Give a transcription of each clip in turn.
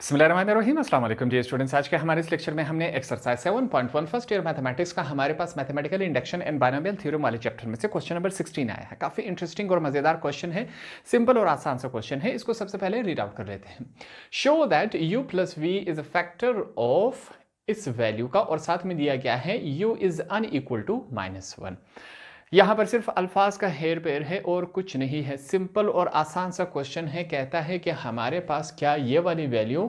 बिस्मिल्लाहिर्रहमानिर्रहीम अस्सलाम वालेकुम डियर स्टूडेंट्स। आज के हमारे इस लेक्चर में हमने एक्सरसाइज 7.1 फर्स्ट ईयर मैथमेटिक्स का हमारे पास mathematical induction and binomial theorem वाले चैप्टर में से क्वेश्चन नंबर 16 आया है। काफ़ी इंटरेस्टिंग और मज़ेदार क्वेश्चन है, सिंपल और आसान सा क्वेश्चन है। इसको सबसे पहले रीड आउट कर लेते हैं। So that u plus v is a factor of इस वैल्यू का, और साथ में दिया गया है u इज अनइक्वल टू -1। यहां पर सिर्फ अल्फाज का हेर पेर है और कुछ नहीं है। सिंपल और आसान सा क्वेश्चन है। कहता है कि हमारे पास क्या ये वाली वैल्यू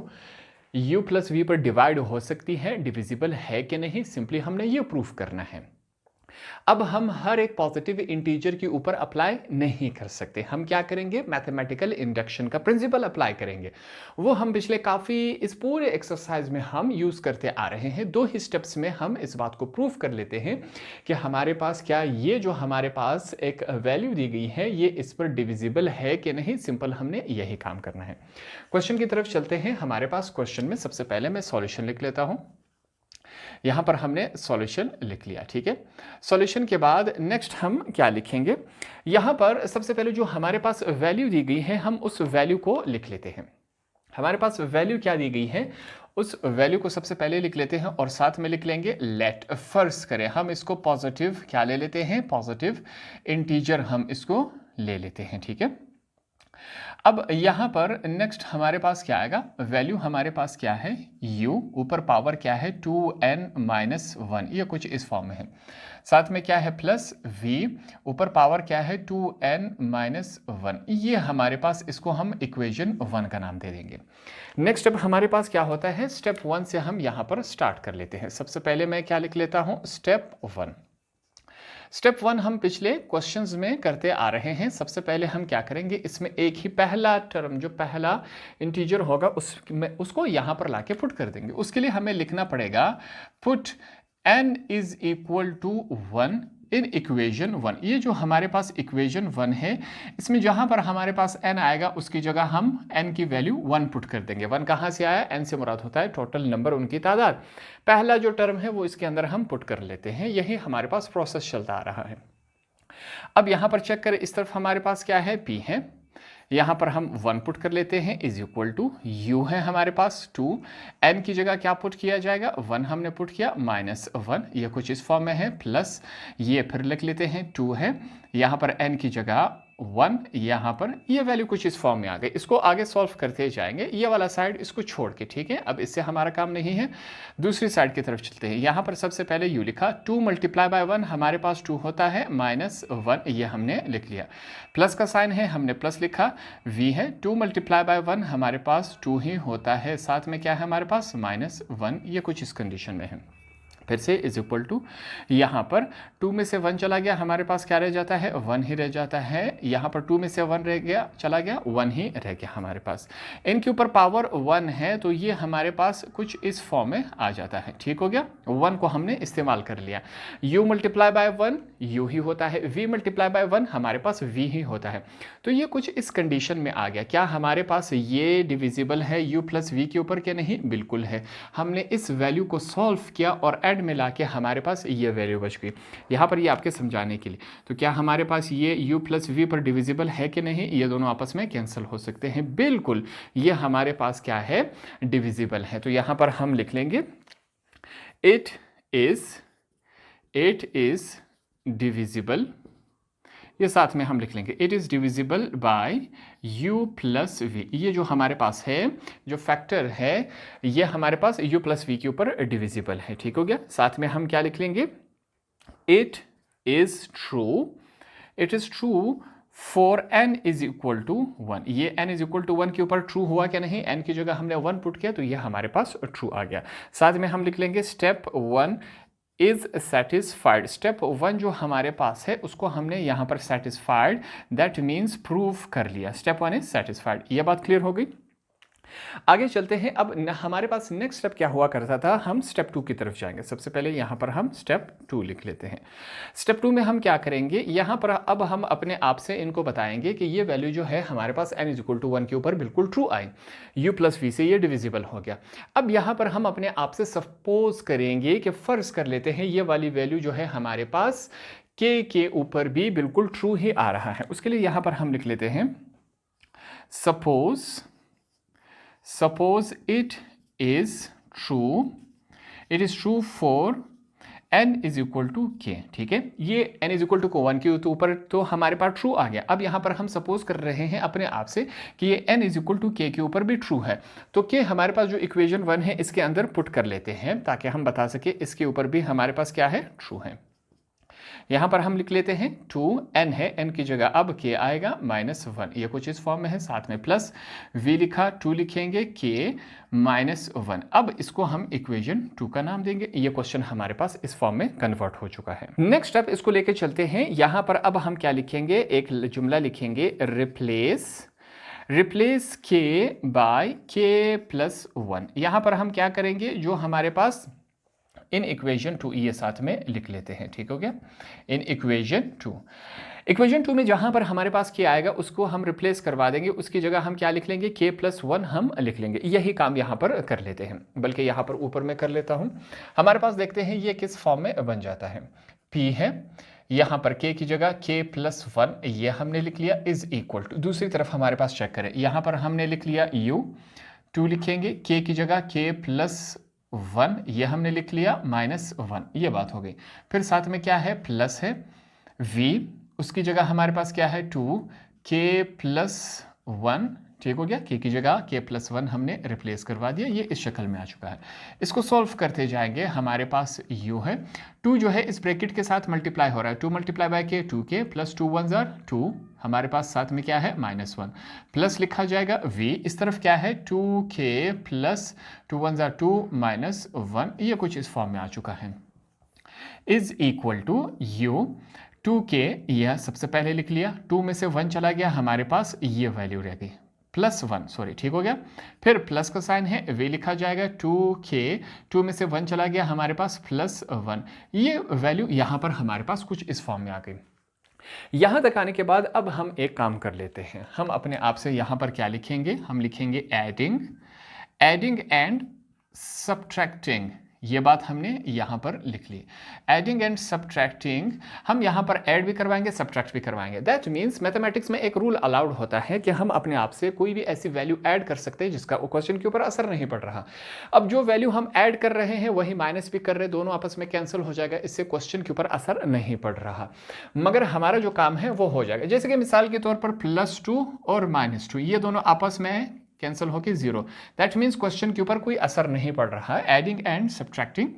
u प्लस वी पर डिवाइड हो सकती है, डिविजिबल है कि नहीं, सिंपली हमने ये प्रूफ करना है। अब हम हर एक पॉजिटिव इंटीजर के ऊपर अप्लाई नहीं कर सकते। हम क्या करेंगे, मैथमेटिकल इंडक्शन का प्रिंसिपल अप्लाई करेंगे। वो हम पिछले काफ़ी इस पूरे एक्सरसाइज में हम यूज़ करते आ रहे हैं। दो ही स्टेप्स में हम इस बात को प्रूफ कर लेते हैं कि हमारे पास क्या ये जो हमारे पास एक वैल्यू दी गई है ये इस पर डिविजिबल है कि नहीं। सिंपल हमने यही काम करना है। क्वेश्चन की तरफ चलते हैं। हमारे पास क्वेश्चन में सबसे पहले मैं सॉल्यूशन लिख लेता हूं। यहां पर हमने सॉल्यूशन लिख लिया, ठीक है। सॉल्यूशन के बाद नेक्स्ट हम क्या लिखेंगे, यहां पर सबसे पहले जो हमारे पास वैल्यू दी गई है हम उस वैल्यू को लिख लेते हैं। हमारे पास वैल्यू क्या दी गई है उस वैल्यू को सबसे पहले लिख लेते हैं और साथ में लिख लेंगे लेट। फर्स्ट करें हम इसको पॉजिटिव क्या ले लेते हैं, पॉजिटिव इंटीजर हम इसको ले लेते हैं, ठीक है। अब यहां पर नेक्स्ट हमारे पास क्या आएगा, वैल्यू हमारे पास क्या है u, ऊपर पावर क्या है 2n-1, ये कुछ इस फॉर्म में है। साथ में क्या है प्लस v, ऊपर पावर क्या है 2n-1, ये हमारे पास, इसको हम इक्वेशन 1 का नाम दे देंगे। नेक्स्ट अब हमारे पास क्या होता है, स्टेप 1 से हम यहां पर स्टार्ट कर लेते हैं। सबसे पहले मैं क्या लिख लेता हूं, स्टेप 1। स्टेप 1 हम पिछले क्वेश्चंस में करते आ रहे हैं। सबसे पहले हम क्या करेंगे, इसमें एक ही पहला टर्म जो पहला इंटीजर होगा उसको यहां पर लाके पुट कर देंगे। उसके लिए हमें लिखना पड़ेगा put n is equal to 1 in equation 1। ये जो हमारे पास इक्वेशन 1 है इसमें जहां पर हमारे पास n आएगा उसकी जगह हम n की वैल्यू 1 पुट कर देंगे। 1 कहां से आया, n से मुराद होता है टोटल नंबर, उनकी तादाद। पहला जो टर्म है वो इसके अंदर हम पुट कर लेते हैं। यही हमारे पास प्रोसेस चलता आ रहा है। अब यहां पर चेक करें, इस तरफ हमारे पास क्या है, p है, यहां पर हम 1 पुट कर लेते हैं इज इक्वल टू u है हमारे पास 2, n की जगह क्या पुट किया जाएगा, 1 हमने पुट किया -1, ये कुछ इस फॉर्म में है, प्लस ये फिर लिख लेते हैं 2 है, यहां पर n की जगह 1, यहां पर ये वैल्यू कुछ इस फॉर्म में आ गई। इसको आगे सॉल्व करते जाएंगे, ये वाला साइड इसको छोड़ के, ठीक है। अब इससे हमारा काम नहीं है, दूसरी साइड की तरफ चलते हैं। यहां पर सबसे पहले u लिखा, 2 मल्टीप्लाई बाय 1 हमारे पास 2 होता है -1, ये हमने लिख लिया। प्लस का साइन है, हमने प्लस लिखा, v है, 2 मल्टीप्लाई बाय 1 हमारे पास 2 ही होता है, साथ में क्या है हमारे पास -1, ये कुछ इस कंडीशन में है। फिर से इज इक्वल टू, यहाँ पर 2 में से 1 चला गया, हमारे पास क्या रह जाता है, 1 ही रह जाता है। यहाँ पर 2 में से 1 रह गया, चला गया, 1 ही रह गया हमारे पास। इनके ऊपर पावर 1 है तो ये हमारे पास कुछ इस फॉर्म में आ जाता है, ठीक हो गया। 1 को हमने इस्तेमाल कर लिया। u मल्टीप्लाई बाय 1 u ही होता है, v मल्टीप्लाई बाय 1 हमारे पास v ही होता है। तो ये कुछ इस कंडीशन में आ गया। क्या हमारे पास ये डिविजिबल है u प्लस वी के ऊपर, क्या नहीं, बिल्कुल है। हमने इस वैल्यू को सॉल्व किया और एड में लाके हमारे पास ये वैल्यू बच गई। यहाँ पर ये आपके समझाने के लिए, तो क्या हमारे पास ये u प्लस वी पर डिविजिबल है कि नहीं, ये दोनों आपस में कैंसिल हो सकते हैं, बिल्कुल ये हमारे पास क्या है, डिविजिबल है। तो यहाँ पर हम लिख लेंगे इट इज डिविजिबल, ये साथ में हम लिख लेंगे it is divisible by u plus v. ये जो हमारे पास है, जो फैक्टर है, ये हमारे पास u प्लस वी के ऊपर डिविजिबल है, ठीक हो गया। साथ में हम क्या लिख लेंगे, it is true for n is equal to 1। ये n इज इक्वल टू 1 के ऊपर ट्रू हुआ क्या नहीं, n की जगह हमने 1 पुट किया तो ये हमारे पास ट्रू आ गया। साथ में हम लिख लेंगे स्टेप 1 इज सेटिस्फाइड। स्टेप 1 जो हमारे पास है उसको हमने यहां पर सेटिस्फाइड, दैट मीन्स प्रूव कर लिया। स्टेप 1 इज सेटिस्फाइड, ये बात क्लियर हो गई। आगे चलते हैं। अब हमारे पास नेक्स्ट स्टेप क्या हुआ करता था, हम स्टेप 2 की तरफ जाएंगे। सबसे पहले यहां पर हम स्टेप 2 लिख लेते हैं। स्टेप 2 में हम क्या करेंगे, यहां पर अब हम अपने आप से इनको बताएंगे कि ये वैल्यू जो है हमारे पास n इज इक्वल टू 1 के ऊपर बिल्कुल ट्रू आई, u प्लस वी से ये डिविजिबल हो गया। अब यहां पर हम अपने आप से सपोज करेंगे कि फर्ज कर लेते हैं ये वाली वैल्यू जो है हमारे पास k के ऊपर भी बिल्कुल ट्रू ही आ रहा है। उसके लिए यहां पर हम लिख लेते हैं suppose suppose it is true for n is equal to k, ठीक है। ये n इज इक्वल टू को 1 के ऊपर तो हमारे पास ट्रू आ गया। अब यहाँ पर हम सपोज कर रहे हैं अपने आप से कि ये n इज इक्वल टू के ऊपर भी ट्रू है, तो के हमारे पास जो इक्वेशन 1 है इसके अंदर पुट कर लेते हैं ताकि हम बता सके इसके ऊपर भी हमारे पास क्या है, ट्रू है। यहाँ पर हम लिख लेते हैं 2n है, n की जगह अब k आएगा -1, ये कुछ इस फॉर्म में है, साथ में प्लस v लिखा, 2 लिखेंगे, k -1। अब इसको हम इक्वेशन 2 का नाम देंगे। ये क्वेश्चन हमारे पास इस फॉर्म में कन्वर्ट हो चुका है। नेक्स्ट अब इसको लेके चलते हैं। यहाँ पर अब हम क्या लिखेंगे, एक जुमला लिखेंगे, रिप्लेस k बाय k + 1। यहाँ पर हम क्या करेंगे, जो हमारे पास इन इक्वेशन 2 ये साथ में लिख लेते हैं, ठीक हो गया। इन इक्वेशन 2 में जहां पर हमारे पास k आएगा उसको हम रिप्लेस करवा देंगे, उसकी जगह हम क्या लिख लेंगे, k + 1 हम लिख लेंगे। यही काम यहां पर कर लेते हैं, बल्कि यहां पर ऊपर में कर लेता हूं। हमारे पास देखते हैं ये किस फॉर्म में बन जाता है। p है, यहां पर k की जगह k + 1 ये हमने लिख लिया, इज इक्वल टू, दूसरी तरफ हमारे पास चेक करें, यहां पर हमने लिख लिया u, 2 लिखेंगे, k की जगह k + 1 ये हमने लिख लिया, -1, ये बात हो गई। फिर साथ में क्या है, प्लस है, v, उसकी जगह हमारे पास क्या है, 2, k + 1, ठीक हो गया। k की जगह k + 1 हमने रिप्लेस करवा दिया, ये इस शक्ल में आ चुका है। इसको सॉल्व करते जाएंगे, हमारे पास u है, 2 जो है इस ब्रैकेट के साथ मल्टीप्लाई हो रहा है, 2 × k 2k + 2 1 = 2, हमारे पास साथ में क्या है, -1, प्लस लिखा जाएगा v, इस तरफ क्या है, 2k + 2 1 = 2 -1, ये कुछ इस फॉर्म में आ चुका है, is equal to u, 2k यह सबसे पहले लिख लिया, 2 में से 1 चला गया, हमारे पास ये वैल्यू रह गई, +1, सॉरी, ठीक हो गया। फिर प्लस का साइन है, v लिखा जाएगा, 2k, 2 में से 1 चला गया, हमारे पास +1, ये वैल्यू यहाँ पर हमारे पास कुछ इस फॉर्म में आ गई। यहां तक आने के बाद अब हम एक काम कर लेते हैं, हम अपने आप से यहां पर क्या लिखेंगे, हम लिखेंगे एडिंग एंड सब्ट्रैक्टिंग, ये बात हमने यहां पर लिख ली। एडिंग एंड सब्ट्रैक्टिंग, हम यहां पर ऐड भी करवाएंगे, सब्ट्रैक्ट भी करवाएंगे। दैट मीन्स मैथमेटिक्स में एक रूल अलाउड होता है कि हम अपने आप से कोई भी ऐसी वैल्यू ऐड कर सकते हैं जिसका क्वेश्चन के ऊपर असर नहीं पड़ रहा। अब जो वैल्यू हम ऐड कर रहे हैं वही माइनस भी कर रहे हैं, दोनों आपस में कैंसिल हो जाएगा, इससे क्वेश्चन के ऊपर असर नहीं पड़ रहा, मगर हमारा जो काम है वो हो जाएगा। जैसे कि मिसाल के तौर पर +2 और -2 ये दोनों आपस में कैंसिल होके 0, दैट मीन्स क्वेश्चन के ऊपर कोई असर नहीं पड़ रहा है। एडिंग एंड सब्ट्रैक्टिंग,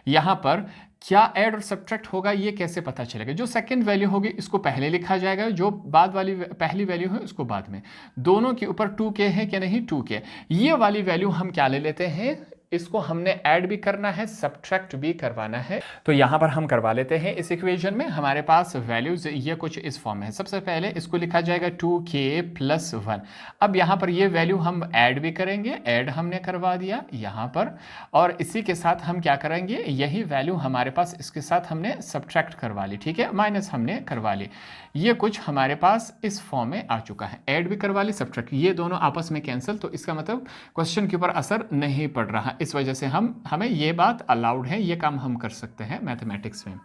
यहां पर क्या ऐड और सब्ट्रैक्ट होगा ये कैसे पता चलेगा, जो सेकंड वैल्यू होगी इसको पहले लिखा जाएगा, जो बाद वाली पहली वैल्यू है उसको बाद में। दोनों के ऊपर 2k है कि नहीं, 2k, ये वाली वैल्यू हम क्या ले लेते हैं, इसको हमने ऐड भी करना है, सब्ट्रैक्ट भी करवाना है, तो यहां पर हम करवा लेते हैं। इस इक्वेशन में हमारे पास वैल्यूज ये कुछ इस फॉर्म में है। सबसे पहले इसको लिखा जाएगा 2k + 1। अब यहां पर ये वैल्यू हम ऐड भी करेंगे, ऐड हमने करवा दिया यहां पर, और इसी के साथ हम क्या करेंगे, यही वैल्यू हमारे पास इसके साथ हमने सब्ट्रैक्ट करवा ली, ठीक है, माइनस हमने करवा ली। ये कुछ हमारे पास इस फॉर्म में आ चुका है, ऐड भी करवा ली, सब्ट्रैक्ट, ये दोनों आपस में कैंसिल, तो इसका मतलब क्वेश्चन के ऊपर असर नहीं पड़ रहा। इस वजह से हमें ये बात अलाउड है, ये काम हम कर सकते हैं मैथमेटिक्स में।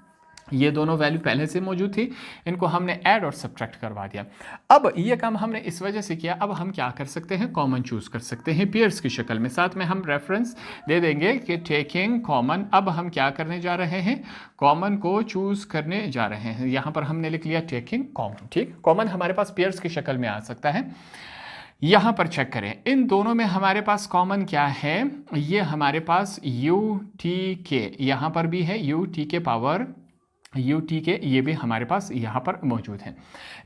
ये दोनों वैल्यू पहले से मौजूद थी, इनको हमने ऐड और सब्ट्रैक्ट करवा दिया। अब ये काम हमने इस वजह से किया, अब हम क्या कर सकते हैं, कॉमन चूज कर सकते हैं पेयर्स की शक्ल में, साथ में हम रेफरेंस दे देंगे कि टेकिंग कॉमन। अब हम क्या करने जा रहे हैं, कॉमन को चूज करने जा रहे हैं। यहां पर हमने लिख लिया टेकिंग कॉमन, ठीक, कॉमन हमारे पास पेयर्स की शक्ल में आ सकता है। यहां पर चेक करें, इन दोनों में हमारे पास कॉमन क्या है, ये हमारे पास UTK, यहां पर भी है UTK पावर UTK, ये भी हमारे पास यहां पर मौजूद है।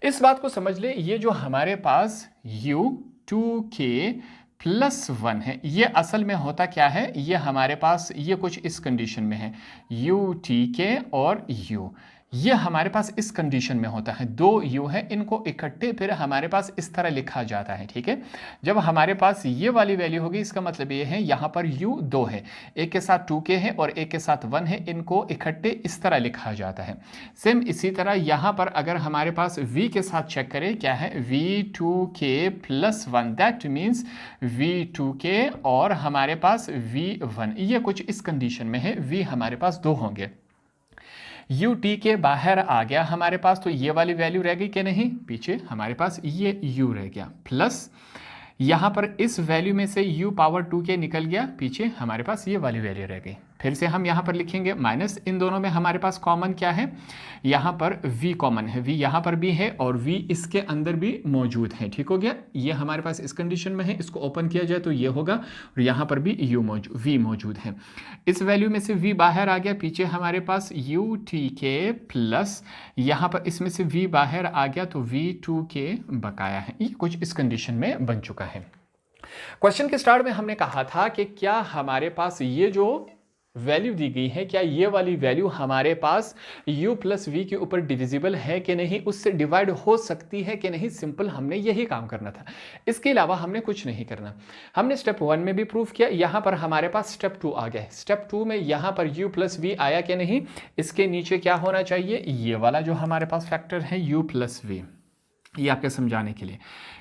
इस बात को समझ ले, ये जो हमारे पास U2K + 1 है, ये असल में होता क्या है, ये हमारे पास ये कुछ इस कंडीशन में है, UTK और U, ये हमारे पास इस कंडीशन में होता है, 2 u है, इनको इकट्ठे फिर हमारे पास इस तरह लिखा जाता है, ठीक है। जब हमारे पास ये वाली वैल्यू होगी, इसका मतलब ये है यहाँ पर u 2 है, एक के साथ 2k है और एक के साथ 1 है, इनको इकट्ठे इस तरह लिखा जाता है। सेम इसी तरह यहाँ पर अगर हमारे पास v के साथ चेक करें, क्या है, v2k + 1, दैट मीन्स v2k और हमारे पास v1, ये कुछ इस कंडीशन में है, v हमारे पास 2 होंगे। UTK बाहर आ गया हमारे पास, तो ये वाली वैल्यू रह गई कि नहीं, पीछे हमारे पास ये u रह गया, प्लस यहाँ पर इस वैल्यू में से u पावर 2 के निकल गया, पीछे हमारे पास ये वाली वैल्यू रह गई। फिर से हम यहाँ पर लिखेंगे माइनस, इन दोनों में हमारे पास कॉमन क्या है, यहाँ पर v कॉमन है, v यहाँ पर भी है और v इसके अंदर भी मौजूद है। ठीक हो गया, ये हमारे पास इस कंडीशन में है, इसको ओपन किया जाए तो ये होगा और यहाँ पर भी v मौजूद है। इस वैल्यू में से v बाहर आ गया, पीछे हमारे पास u(t)k प्लस यहाँ पर इसमें से v बाहर आ गया तो v(2k) बकाया है। ये कुछ इस कंडीशन में बन चुका है। क्वेश्चन के स्टार्ट में हमने कहा था कि क्या हमारे पास ये जो वैल्यू दी गई है, क्या ये वाली वैल्यू हमारे पास u प्लस वी के ऊपर डिविजिबल है कि नहीं, उससे डिवाइड हो सकती है कि नहीं। सिंपल हमने यही काम करना था, इसके अलावा हमने कुछ नहीं करना। हमने स्टेप 1 में भी प्रूफ किया, यहाँ पर हमारे पास स्टेप 2 आ गया है। स्टेप 2 में यहाँ पर u प्लस वी आया कि नहीं, इसके नीचे क्या होना चाहिए, ये वाला जो हमारे पास फैक्टर है u प्लस वी। ये आपके समझाने के लिए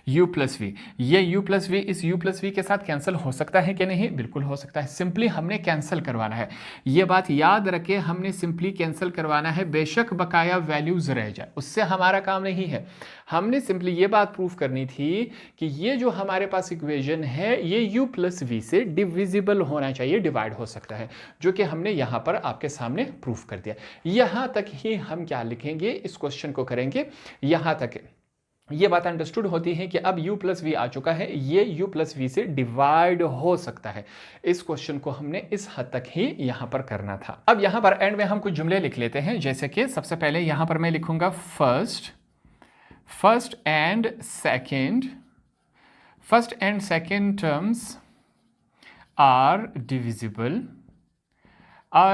u प्लस वी, ये u प्लस वी इस u प्लस वी के साथ कैंसिल हो सकता है कि नहीं, बिल्कुल हो सकता है। सिंपली हमने कैंसिल करवाना है, ये बात याद रखें, हमने सिंपली कैंसिल करवाना है। बेशक बकाया वैल्यूज रह जाए, उससे हमारा काम नहीं है। हमने सिंपली ये बात प्रूफ करनी थी कि ये जो हमारे पास इक्वेशन है ये u प्लस वी से डिविजिबल होना चाहिए, डिवाइड हो सकता है, जो कि हमने यहाँ पर आपके सामने प्रूफ कर दिया। यहाँ तक ही हम क्या लिखेंगे, इस क्वेश्चन को करेंगे, यहाँ तक ये बात अंडरस्टूड होती है कि अब u प्लस वी आ चुका है, ये u प्लस वी से डिवाइड हो सकता है। इस क्वेश्चन को हमने इस हद तक ही यहाँ पर करना था। अब यहाँ पर एंड में हम कुछ जुमले लिख लेते हैं, जैसे कि सबसे पहले यहाँ पर मैं लिखूंगा first and second terms are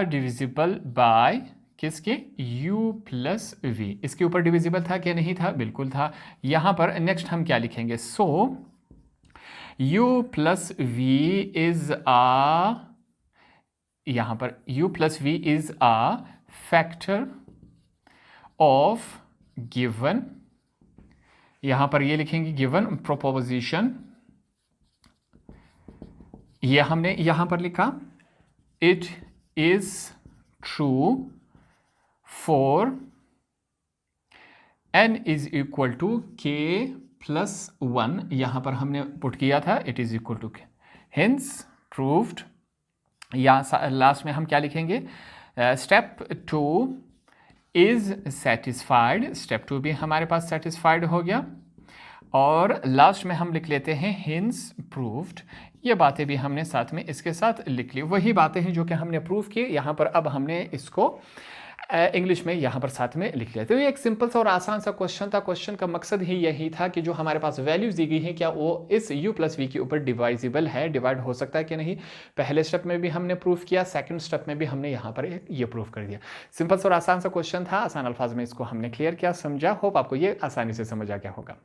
divisible by किसके, u प्लस वी। इसके ऊपर डिविजिबल था क्या, नहीं था, बिल्कुल था। यहाँ पर नेक्स्ट हम क्या लिखेंगे, so u plus v is a, यहाँ पर u plus v is a factor of given, यहाँ पर ये लिखेंगे गिवन प्रोपोजिशन। ये हमने यहाँ पर लिखा, it is true for n is equal to k plus 1, यहाँ पर हमने पुट किया था it is equal to k, hence proved। या लास्ट में हम क्या लिखेंगे, स्टेप 2 is satisfied, स्टेप 2 भी हमारे पास सेटिस्फाइड हो गया। और लास्ट में हम लिख लेते हैं hence proved। ये बातें भी हमने साथ में इसके साथ लिख ली, वही बातें हैं जो कि हमने प्रूफ की यहाँ पर। अब हमने इसको इंग्लिश में यहाँ पर साथ में लिख लिया। तो ये एक सिंपल सा और आसान सा क्वेश्चन था। क्वेश्चन का मकसद ही यही था कि जो हमारे पास वैल्यूज दी गई है क्या वो इस u प्लस वी के ऊपर डिवाइजिबल है, डिवाइड हो सकता है कि नहीं। पहले स्टेप में भी हमने प्रूफ किया, सेकंड स्टेप में भी हमने यहाँ पर ये प्रूफ कर दिया। सिंपल सा और आसान सा क्वेश्चन था, आसान अल्फाज में इसको हमने क्लियर किया, समझा। होप आपको ये आसानी से समझ आ गया होगा।